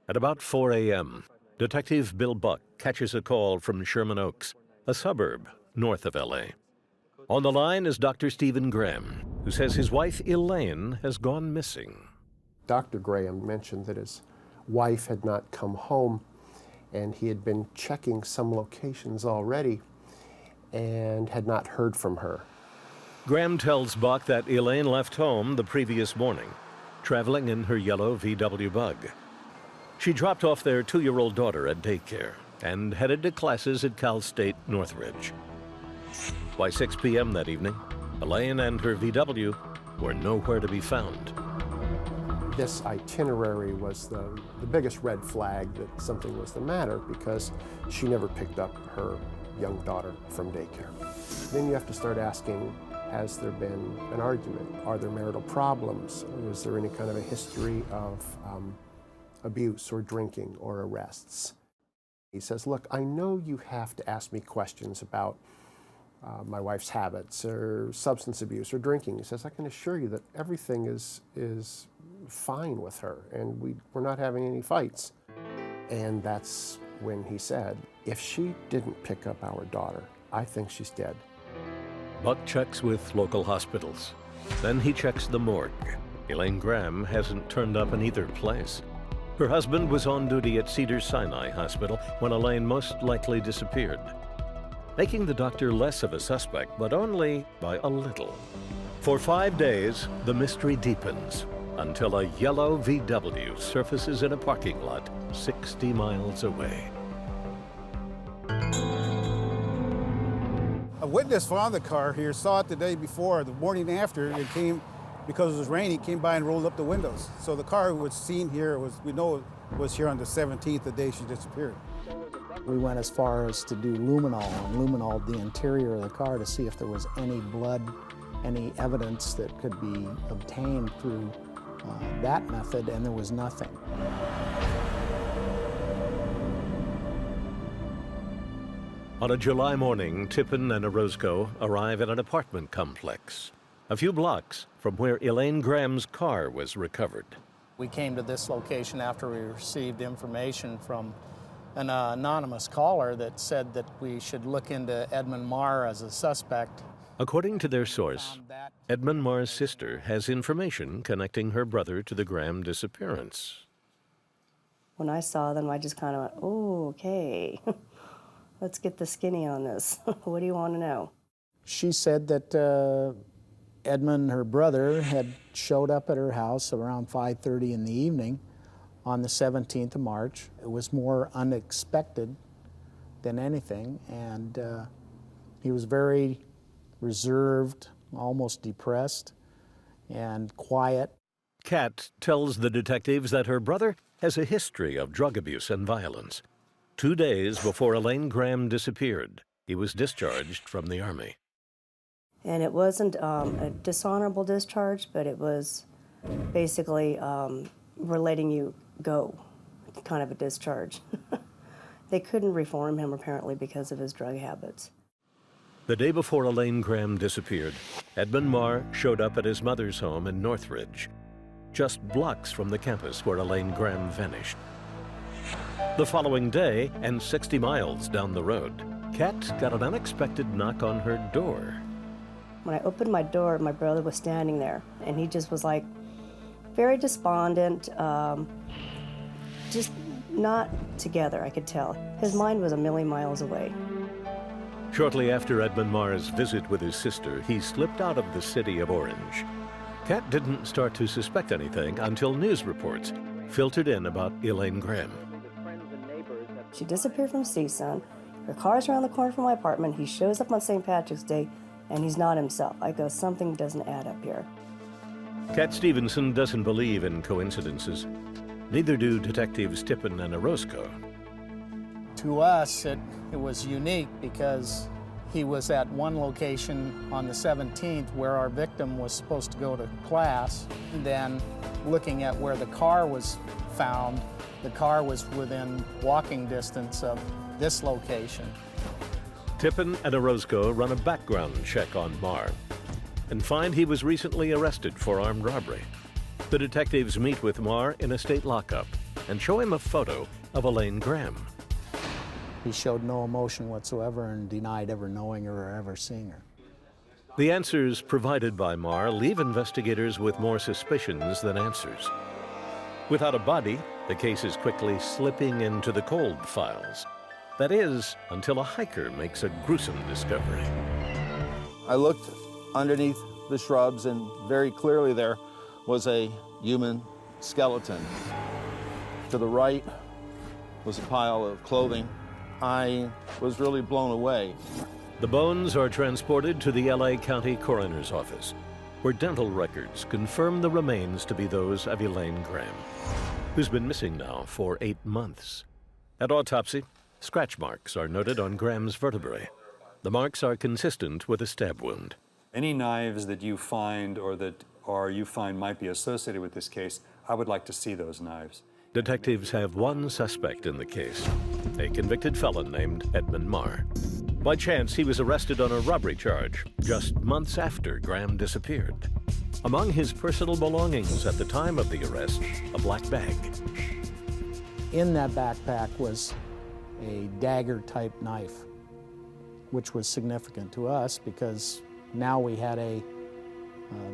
At about 4 a.m., Detective Bill Buck catches a call from Sherman Oaks, a suburb north of L.A. On the line is Dr. Stephen Graham, who says his wife Elaine has gone missing. Dr. Graham mentioned that his wife had not come home, and he had been checking some locations already and had not heard from her. Graham tells Buck that Elaine left home the previous morning, traveling in her yellow VW Bug. She dropped off their 2-year-old daughter at daycare and headed to classes at Cal State Northridge. By 6 p.m. that evening, Elaine and her VW were nowhere to be found. This itinerary was the biggest red flag that something was the matter, because she never picked up her young daughter from daycare. Then you have to start asking, has there been an argument? Are there marital problems? Is there any kind of a history of abuse or drinking or arrests? He says, look, I know you have to ask me questions about my wife's habits or substance abuse or drinking. He says, I can assure you that everything is fine with her, and we're not having any fights. And that's when he said, if she didn't pick up our daughter, I think she's dead. Buck checks with local hospitals. Then he checks the morgue. Elaine Graham hasn't turned up in either place. Her husband was on duty at Cedars-Sinai Hospital when Elaine most likely disappeared, making the doctor less of a suspect, but only by a little. For 5 days, the mystery deepens until a yellow VW surfaces in a parking lot 60 miles away. A witness found the car here, saw it the day before. The morning after, it came, because it was raining, came by and rolled up the windows. So the car was seen here, we know it was here on the 17th, the day she disappeared. We went as far as to do luminol and luminol the interior of the car to see if there was any blood, any evidence that could be obtained through that method, and there was nothing. On a July morning, Tippin and Orozco arrive at an apartment complex, a few blocks from where Elaine Graham's car was recovered. We came to this location after we received information from an anonymous caller that said that we should look into Edmund Marr as a suspect. According to their source, Edmund Marr's sister has information connecting her brother to the Graham disappearance. When I saw them, I just kind of went, oh, okay. Let's get the skinny on this. What do you want to know? She said that Edmund, her brother, had showed up at her house around 5:30 in the evening on the 17th of March. It was more unexpected than anything, and he was very reserved, almost depressed, and quiet. Kat tells the detectives that her brother has a history of drug abuse and violence. 2 days before Elaine Graham disappeared, he was discharged from the Army. And it wasn't a dishonorable discharge, but it was basically we're letting you go, kind of a discharge. They couldn't reform him apparently because of his drug habits. The day before Elaine Graham disappeared, Edmund Marr showed up at his mother's home in Northridge, just blocks from the campus where Elaine Graham vanished. The following day, and 60 miles down the road, Kat got an unexpected knock on her door. When I opened my door, my brother was standing there, and he just was like very despondent, just not together, I could tell. His mind was a million miles away. Shortly after Edmund Marr's visit with his sister, he slipped out of the city of Orange. Kat didn't start to suspect anything until news reports filtered in about Elaine Graham. She disappeared from CSUN. Her car's around the corner from my apartment. He shows up on St. Patrick's Day, and he's not himself. I go, something doesn't add up here. Kat Stevenson doesn't believe in coincidences. Neither do detectives Tippin and Orozco. To us, it was unique because he was at one location on the 17th where our victim was supposed to go to class. And then looking at where the car was found, the car was within walking distance of this location. Tippin and Orozco run a background check on Marr and find he was recently arrested for armed robbery. The detectives meet with Marr in a state lockup and show him a photo of Elaine Graham. He showed no emotion whatsoever and denied ever knowing her or ever seeing her. The answers provided by Marr leave investigators with more suspicions than answers. Without a body, the case is quickly slipping into the cold files. That is, until a hiker makes a gruesome discovery. I looked underneath the shrubs, and very clearly there was a human skeleton. To the right was a pile of clothing. I was really blown away. The bones are transported to the LA County Coroner's Office, where dental records confirm the remains to be those of Elaine Graham, who's been missing now for 8 months. At autopsy, scratch marks are noted on Graham's vertebrae. The marks are consistent with a stab wound. Any knives that you find or you find might be associated with this case, I would like to see those knives. Detectives have one suspect in the case, a convicted felon named Edmund Marr. By chance, he was arrested on a robbery charge just months after Graham disappeared. Among his personal belongings at the time of the arrest, a black bag. In that backpack was a Dagger-type knife, which was significant to us because now we had a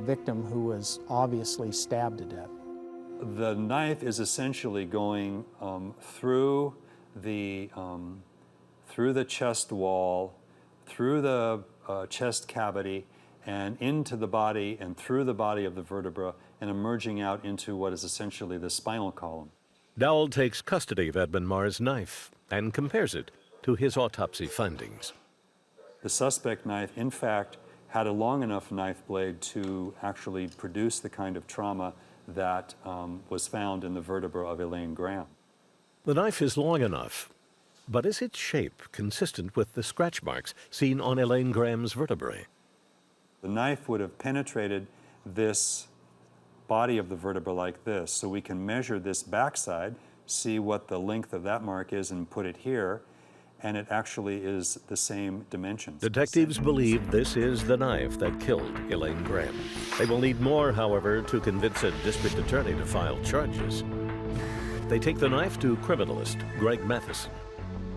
victim who was obviously stabbed to death. The knife is essentially going through the chest wall, through the chest cavity, and into the body and through the body of the vertebra, and emerging out into what is essentially the spinal column. Dowell takes custody of Edmund Marr's knife and compares it to his autopsy findings. The suspect knife, in fact, had a long enough knife blade to actually produce the kind of trauma that was found in the vertebra of Elaine Graham. The knife is long enough, but is its shape consistent with the scratch marks seen on Elaine Graham's vertebrae? The knife would have penetrated this body of the vertebra like this, so we can measure this backside, see what the length of that mark is, and put it here, and it actually is the same dimensions. Detectives believe this is the knife that killed Elaine Graham. They will need more, however, to convince a district attorney to file charges. They take the knife to criminalist Greg Matheson,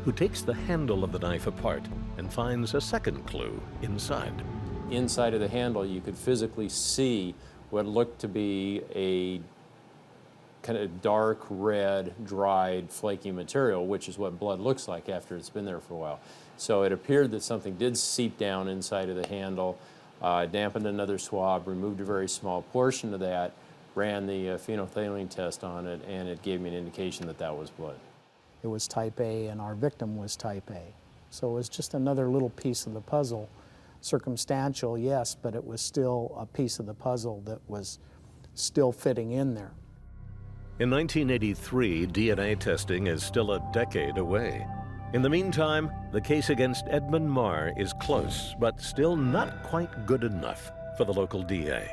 who takes the handle of the knife apart and finds a second clue inside. Inside of the handle, you could physically see what looked to be a kind of dark red, dried, flaky material, which is what blood looks like after it's been there for a while. So it appeared that something did seep down inside of the handle, dampened another swab, removed a very small portion of that, ran the phenolphthalein test on it, and it gave me an indication that that was blood. It was type A and our victim was type A. So it was just another little piece of the puzzle. Circumstantial, yes, but it was still a piece of the puzzle that was still fitting in there. In 1983, DNA testing is still a decade away. In the meantime, the case against Edmund Marr is close, but still not quite good enough for the local DA.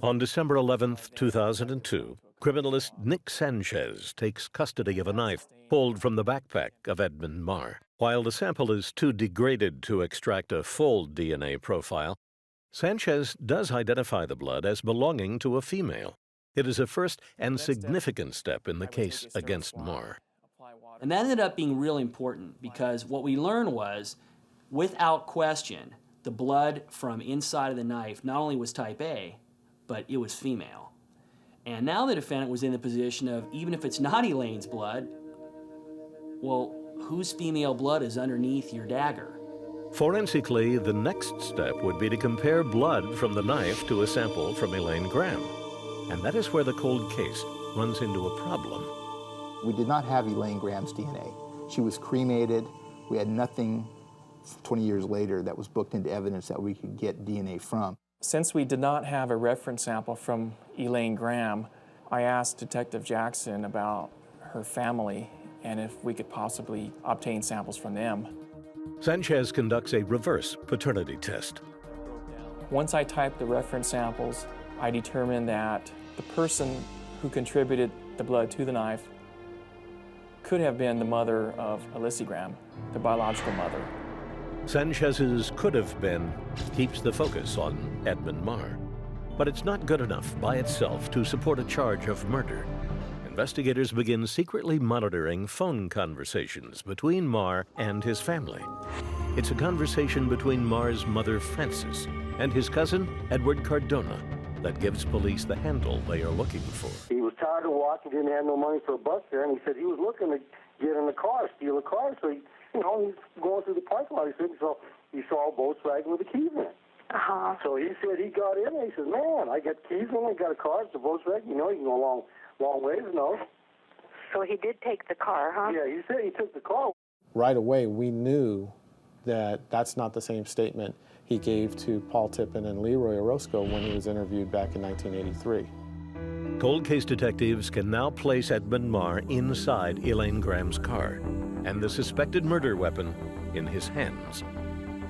On December 11, 2002, criminalist Nick Sanchez takes custody of a knife pulled from the backpack of Edmund Marr. While the sample is too degraded to extract a full DNA profile, Sanchez does identify the blood as belonging to a female. It is a first and significant step in the case against Marr. And that ended up being really important because what we learned was, without question, the blood from inside of the knife not only was type A, but it was female. And now the defendant was in the position of, even if it's not Elaine's blood, well, whose female blood is underneath your dagger? Forensically, the next step would be to compare blood from the knife to a sample from Elaine Graham. And that is where the cold case runs into a problem. We did not have Elaine Graham's DNA. She was cremated. We had nothing 20 years later that was booked into evidence that we could get DNA from. Since we did not have a reference sample from Elaine Graham, I asked Detective Jackson about her family and if we could possibly obtain samples from them. Sanchez conducts a reverse paternity test. Once I typed the reference samples, I determined that the person who contributed the blood to the knife could have been the mother of Alyssa Graham, the biological mother. Sanchez's could have been keeps the focus on Edmund Marr. But it's not good enough by itself to support a charge of murder. Investigators begin secretly monitoring phone conversations between Marr and his family. It's a conversation between Marr's mother, Frances, and his cousin, Edward Cardona, that gives police the handle they are looking for. He was tired of walking, didn't have no money for a bus fare, and he said he was looking to get in the car, steal a car. So he, he's going through the parking lot. He saw a Volkswagen with the keys in it. So he said he got in, and he says, "Man, I got keys in, I got a car. It's a Volkswagen. You can go a long ways, no." So he did take the car, huh? Yeah, he said he took the car. Right away, we knew that that's not the same statement he gave to Paul Tippin and Leroy Orozco when he was interviewed back in 1983. Cold case detectives can now place Edmund Marr inside Elaine Graham's car and the suspected murder weapon in his hands.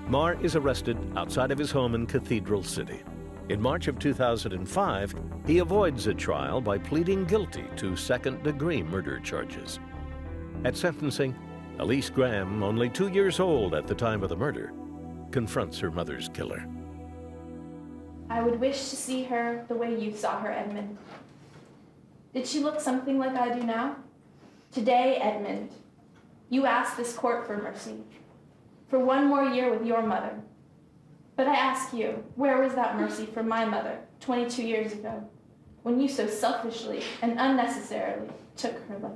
Marr is arrested outside of his home in Cathedral City. In March of 2005, he avoids a trial by pleading guilty to second-degree murder charges. At sentencing, Elise Graham, only 2 years old at the time of the murder, confronts her mother's killer. I would wish to see her the way you saw her, Edmund. Did she look something like I do now? Today, Edmund, you ask this court for mercy, for one more year with your mother. But I ask you, where was that mercy for my mother 22 years ago, when you so selfishly and unnecessarily took her life?